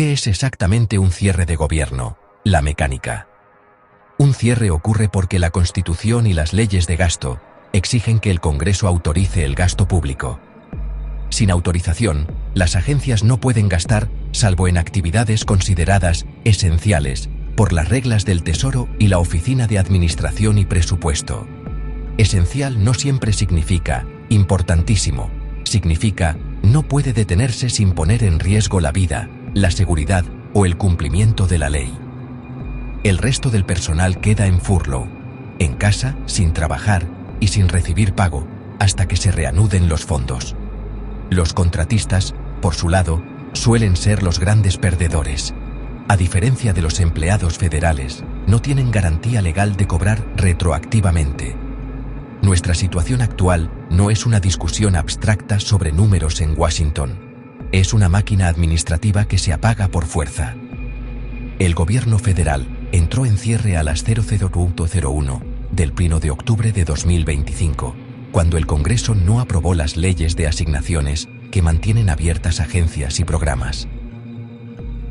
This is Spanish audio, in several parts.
¿Qué es exactamente un cierre de gobierno? La mecánica. Un cierre ocurre porque la Constitución y las leyes de gasto exigen que el Congreso autorice el gasto público. Sin autorización, las agencias no pueden gastar, salvo en actividades consideradas esenciales por las reglas del Tesoro y la Oficina de Administración y Presupuesto. Esencial no siempre significa importantísimo, significa no puede detenerse sin poner en riesgo la vida, la seguridad o el cumplimiento de la ley. El resto del personal queda en furlough, en casa, sin trabajar y sin recibir pago, hasta que se reanuden los fondos. Los contratistas, por su lado, suelen ser los grandes perdedores. A diferencia de los empleados federales, no tienen garantía legal de cobrar retroactivamente. Nuestra situación actual no es una discusión abstracta sobre números en Washington. Es una máquina administrativa que se apaga por fuerza. El gobierno federal entró en cierre a las 00:01 del 1 de octubre de 2025, cuando el Congreso no aprobó las leyes de asignaciones que mantienen abiertas agencias y programas.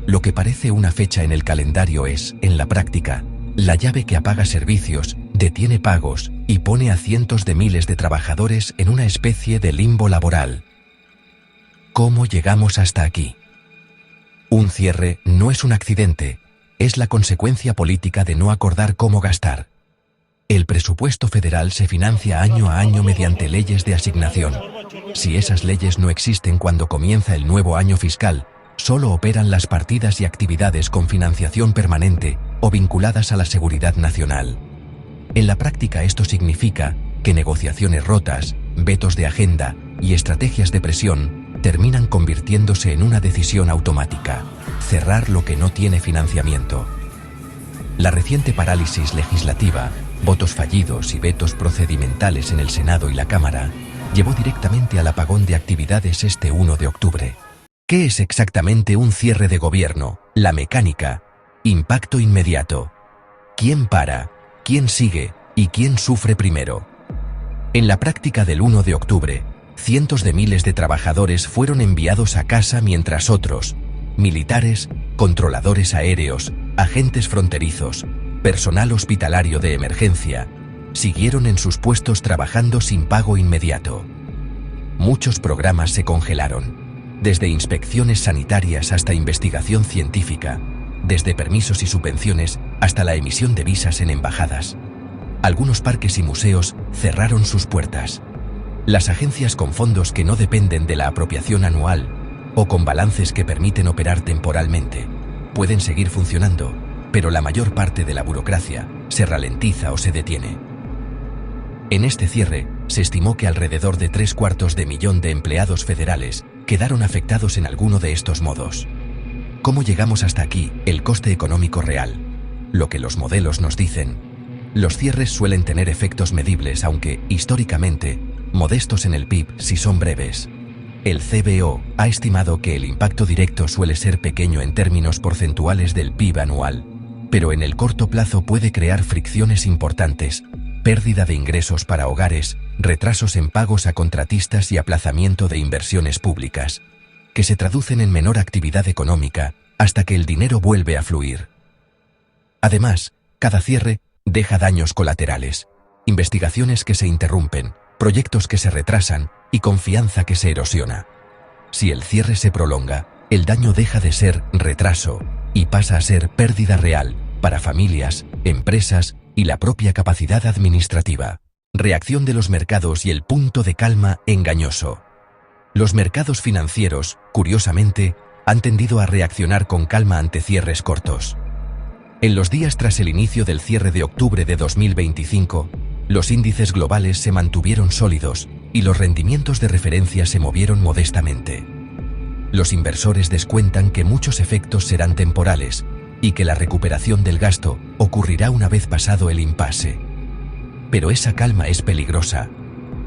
Lo que parece una fecha en el calendario es, en la práctica, la llave que apaga servicios, detiene pagos y pone a cientos de miles de trabajadores en una especie de limbo laboral. ¿Cómo llegamos hasta aquí? Un cierre no es un accidente, es la consecuencia política de no acordar cómo gastar. El presupuesto federal se financia año a año mediante leyes de asignación. Si esas leyes no existen cuando comienza el nuevo año fiscal, solo operan las partidas y actividades con financiación permanente o vinculadas a la seguridad nacional. En la práctica esto significa que negociaciones rotas, vetos de agenda y estrategias de presión terminan convirtiéndose en una decisión automática: cerrar lo que no tiene financiamiento. La reciente parálisis legislativa, votos fallidos y vetos procedimentales en el Senado y la Cámara, llevó directamente al apagón de actividades este 1 de octubre. ¿Qué es exactamente un cierre de gobierno? La mecánica. Impacto inmediato. ¿Quién para? ¿Quién sigue? ¿Y quién sufre primero? En la práctica del 1 de octubre, cientos de miles de trabajadores fueron enviados a casa mientras otros, militares, controladores aéreos, agentes fronterizos, personal hospitalario de emergencia, siguieron en sus puestos trabajando sin pago inmediato. Muchos programas se congelaron, desde inspecciones sanitarias hasta investigación científica, desde permisos y subvenciones hasta la emisión de visas en embajadas. Algunos parques y museos cerraron sus puertas. Las agencias con fondos que no dependen de la apropiación anual o con balances que permiten operar temporalmente pueden seguir funcionando, pero la mayor parte de la burocracia se ralentiza o se detiene. En este cierre, se estimó que alrededor de 3/4 millón de empleados federales quedaron afectados en alguno de estos modos. ¿Cómo llegamos hasta aquí? El coste económico real. Lo que los modelos nos dicen. Los cierres suelen tener efectos medibles, aunque, históricamente, modestos en el PIB si son breves. El CBO ha estimado que el impacto directo suele ser pequeño en términos porcentuales del PIB anual, pero en el corto plazo puede crear fricciones importantes: pérdida de ingresos para hogares, retrasos en pagos a contratistas y aplazamiento de inversiones públicas, que se traducen en menor actividad económica hasta que el dinero vuelve a fluir. Además, cada cierre deja daños colaterales, investigaciones que se interrumpen, proyectos que se retrasan y confianza que se erosiona. Si el cierre se prolonga, el daño deja de ser retraso y pasa a ser pérdida real para familias, empresas y la propia capacidad administrativa. Reacción de los mercados y el punto de calma engañoso. Los mercados financieros, curiosamente, han tendido a reaccionar con calma ante cierres cortos. En los días tras el inicio del cierre de octubre de 2025, los índices globales se mantuvieron sólidos y los rendimientos de referencia se movieron modestamente. Los inversores descuentan que muchos efectos serán temporales y que la recuperación del gasto ocurrirá una vez pasado el impasse. Pero esa calma es peligrosa.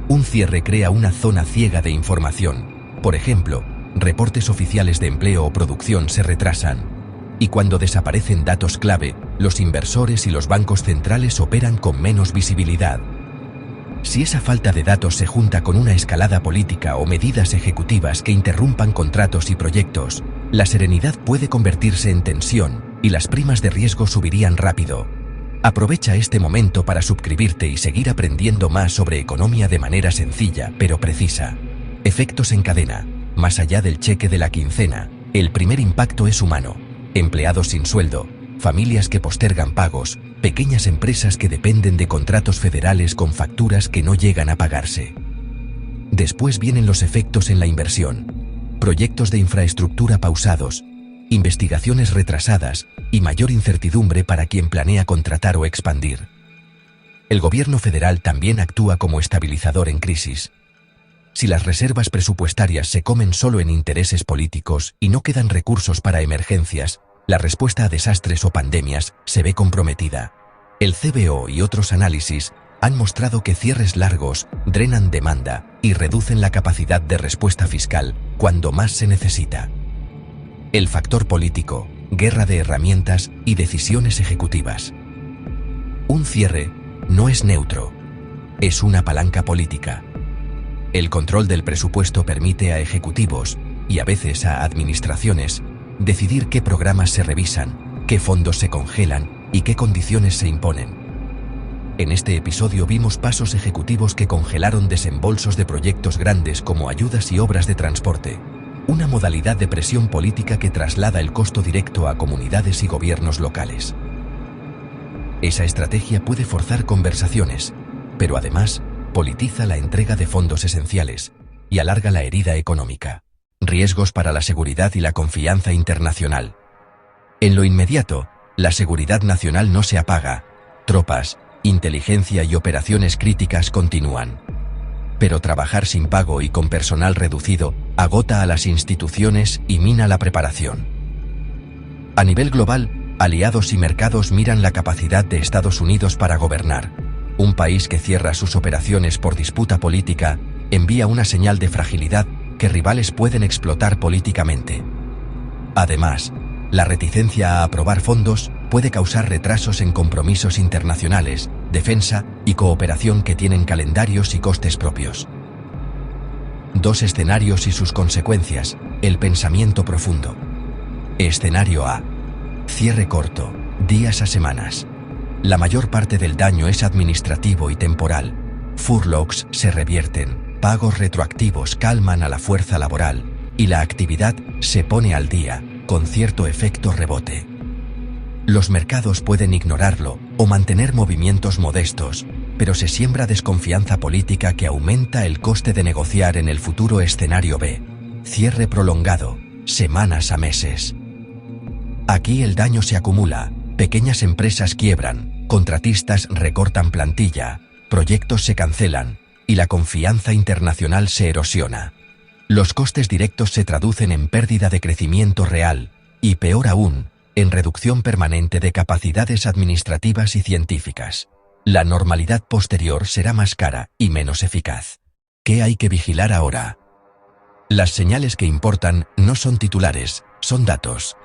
Un cierre crea una zona ciega de información. Por ejemplo, reportes oficiales de empleo o producción se retrasan. Y cuando desaparecen datos clave, los inversores y los bancos centrales operan con menos visibilidad. Si esa falta de datos se junta con una escalada política o medidas ejecutivas que interrumpan contratos y proyectos, la serenidad puede convertirse en tensión y las primas de riesgo subirían rápido. Aprovecha este momento para suscribirte y seguir aprendiendo más sobre economía de manera sencilla pero precisa. Efectos en cadena. Más allá del cheque de la quincena, el primer impacto es humano. Empleados sin sueldo, familias que postergan pagos, pequeñas empresas que dependen de contratos federales con facturas que no llegan a pagarse. Después vienen los efectos en la inversión. Proyectos de infraestructura pausados, investigaciones retrasadas y mayor incertidumbre para quien planea contratar o expandir. El gobierno federal también actúa como estabilizador en crisis. Si las reservas presupuestarias se comen solo en intereses políticos y no quedan recursos para emergencias, la respuesta a desastres o pandemias se ve comprometida. El CBO y otros análisis han mostrado que cierres largos drenan demanda y reducen la capacidad de respuesta fiscal cuando más se necesita. El factor político, guerra de herramientas y decisiones ejecutivas. Un cierre no es neutro, es una palanca política. El control del presupuesto permite a ejecutivos, y a veces a administraciones, decidir qué programas se revisan, qué fondos se congelan y qué condiciones se imponen. En este episodio vimos pasos ejecutivos que congelaron desembolsos de proyectos grandes como ayudas y obras de transporte, una modalidad de presión política que traslada el costo directo a comunidades y gobiernos locales. Esa estrategia puede forzar conversaciones, pero además politiza la entrega de fondos esenciales y alarga la herida económica. Riesgos para la seguridad y la confianza internacional. En lo inmediato, la seguridad nacional no se apaga. Tropas, inteligencia y operaciones críticas continúan. Pero trabajar sin pago y con personal reducido agota a las instituciones y mina la preparación. A nivel global, aliados y mercados miran la capacidad de Estados Unidos para gobernar. Un país que cierra sus operaciones por disputa política envía una señal de fragilidad que rivales pueden explotar políticamente. Además, la reticencia a aprobar fondos puede causar retrasos en compromisos internacionales, defensa y cooperación que tienen calendarios y costes propios. Dos escenarios y sus consecuencias, el pensamiento profundo. Escenario A. Cierre corto, días a semanas. La mayor parte del daño es administrativo y temporal. Furloughs se revierten, pagos retroactivos calman a la fuerza laboral, y la actividad se pone al día, con cierto efecto rebote. Los mercados pueden ignorarlo o mantener movimientos modestos, pero se siembra desconfianza política que aumenta el coste de negociar en el futuro. Escenario B. Cierre prolongado, semanas a meses. Aquí el daño se acumula, pequeñas empresas quiebran, contratistas recortan plantilla, proyectos se cancelan, y la confianza internacional se erosiona. Los costes directos se traducen en pérdida de crecimiento real, y peor aún, en reducción permanente de capacidades administrativas y científicas. La normalidad posterior será más cara y menos eficaz. ¿Qué hay que vigilar ahora? Las señales que importan no son titulares, son datos.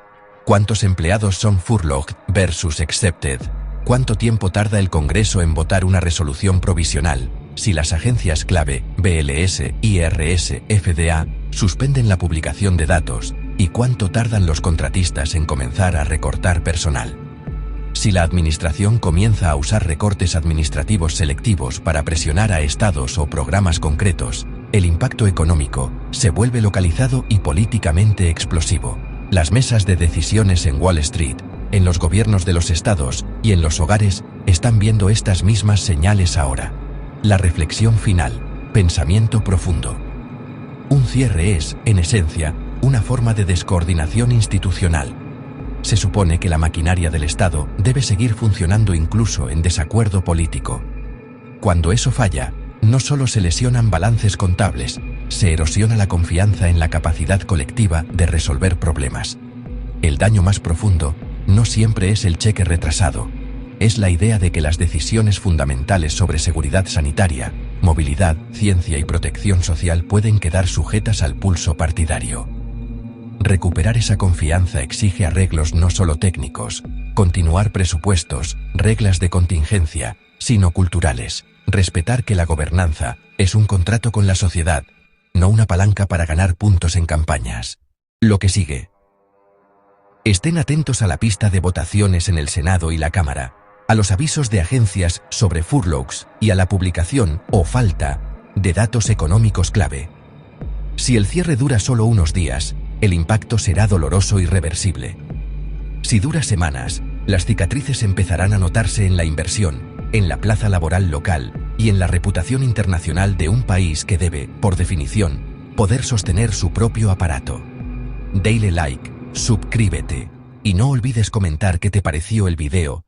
¿Cuántos empleados son furloughed versus accepted? ¿Cuánto tiempo tarda el Congreso en votar una resolución provisional? Si las agencias clave, BLS, IRS, FDA, suspenden la publicación de datos, ¿y cuánto tardan los contratistas en comenzar a recortar personal? Si la administración comienza a usar recortes administrativos selectivos para presionar a estados o programas concretos, el impacto económico se vuelve localizado y políticamente explosivo. Las mesas de decisiones en Wall Street, en los gobiernos de los estados y en los hogares están viendo estas mismas señales ahora. La reflexión final, pensamiento profundo. Un cierre es, en esencia, una forma de descoordinación institucional. Se supone que la maquinaria del Estado debe seguir funcionando incluso en desacuerdo político. Cuando eso falla, no solo se lesionan balances contables, se erosiona la confianza en la capacidad colectiva de resolver problemas. El daño más profundo no siempre es el cheque retrasado, es la idea de que las decisiones fundamentales sobre seguridad sanitaria, movilidad, ciencia y protección social pueden quedar sujetas al pulso partidario. Recuperar esa confianza exige arreglos no solo técnicos, continuar presupuestos, reglas de contingencia, sino culturales. Respetar que la gobernanza es un contrato con la sociedad, no una palanca para ganar puntos en campañas. Lo que sigue. Estén atentos a la pista de votaciones en el Senado y la Cámara, a los avisos de agencias sobre furloughs y a la publicación o falta de datos económicos clave. Si el cierre dura solo unos días, el impacto será doloroso y irreversible. Si dura semanas, las cicatrices empezarán a notarse en la inversión, en la plaza laboral local y en la reputación internacional de un país que debe, por definición, poder sostener su propio aparato. Dale like, suscríbete y no olvides comentar qué te pareció el video